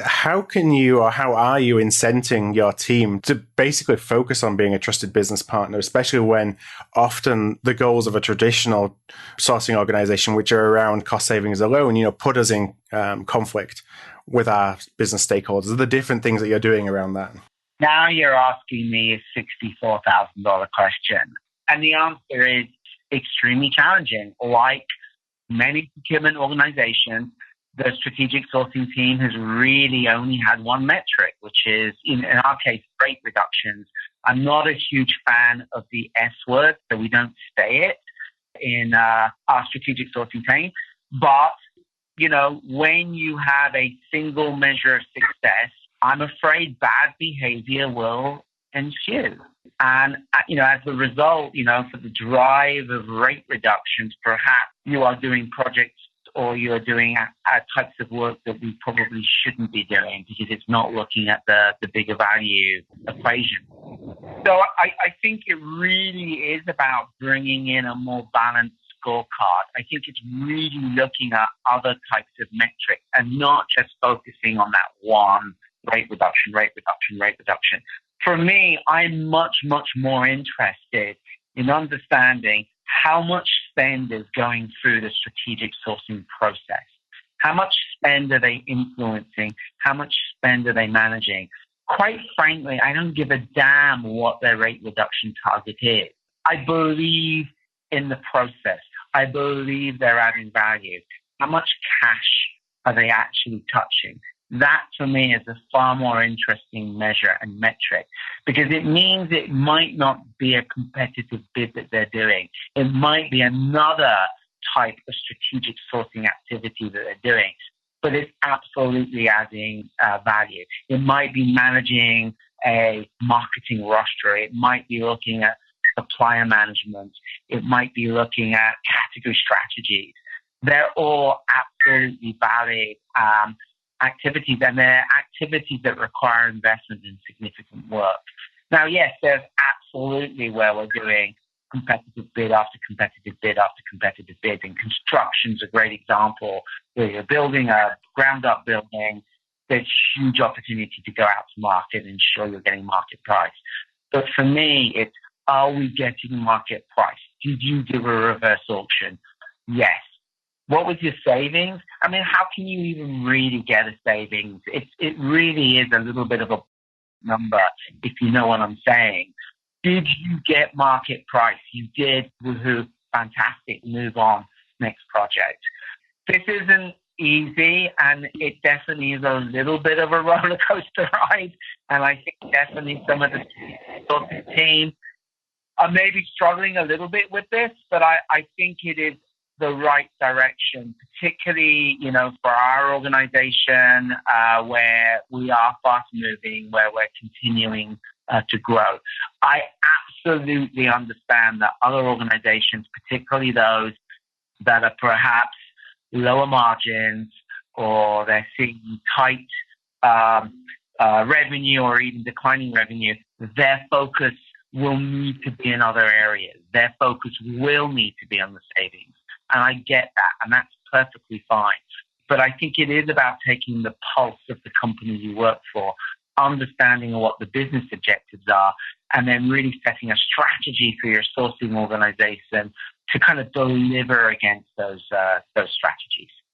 How can you or how are you incenting your team to basically focus on being a trusted business partner, especially when often the goals of a traditional sourcing organization, which are around cost savings alone, put us in conflict with our business stakeholders? Are the different things that you're doing around that? Now you're asking me a $64,000 question. And the answer is extremely challenging. Like many procurement organizations, the strategic sourcing team has really only had one metric, which is, in our case, rate reductions. I'm not a huge fan of the S word, so we don't say it in our strategic sourcing team. But, when you have a single measure of success, I'm afraid bad behavior will ensue. And, as a result, for the drive of rate reductions, perhaps you are doing projects or you're doing types of work that we probably shouldn't be doing because it's not looking at the bigger value equation. So I think it really is about bringing in a more balanced scorecard. I think it's really looking at other types of metrics and not just focusing on that one rate reduction, rate reduction, rate reduction. For me, I'm much, much more interested in understanding how much spend is going through the strategic sourcing process. How much spend are they influencing? How much spend are they managing? Quite frankly, I don't give a damn what their rate reduction target is. I believe in the process. I believe they're adding value. How much cash are they actually touching? That, for me, is a far more interesting measure and metric because it means it might not be a competitive bid that they're doing. It might be another type of strategic sourcing activity that they're doing, but it's absolutely adding value. It might be managing a marketing roster. It might be looking at supplier management. It might be looking at category strategies. They're all absolutely valid activities, and they're activities that require investment and significant work. Now, yes, there's absolutely where we're doing competitive bid after competitive bid after competitive bid, and construction's a great example where you're building a ground-up building. There's huge opportunity to go out to market and ensure you're getting market price. But for me, it's, are we getting market price? Did you do a reverse auction? Yes. What was your savings? I mean, how can you even really get a savings? It really is a little bit of a number, if you know what I'm saying. Did you get market price? You did. Woohoo. Fantastic. Move on. Next project. This isn't easy, and it definitely is a little bit of a roller coaster ride. And I think definitely some of the team are maybe struggling a little bit with this, but I think it is the right direction, particularly, for our organization, where we are fast moving, where we're continuing to grow. I absolutely understand that other organizations, particularly those that are perhaps lower margins or they're seeing tight revenue or even declining revenue, their focus will need to be in other areas. Their focus will need to be on the savings. And I get that, and that's perfectly fine. But I think it is about taking the pulse of the company you work for, understanding what the business objectives are, and then really setting a strategy for your sourcing organization to kind of deliver against those strategies.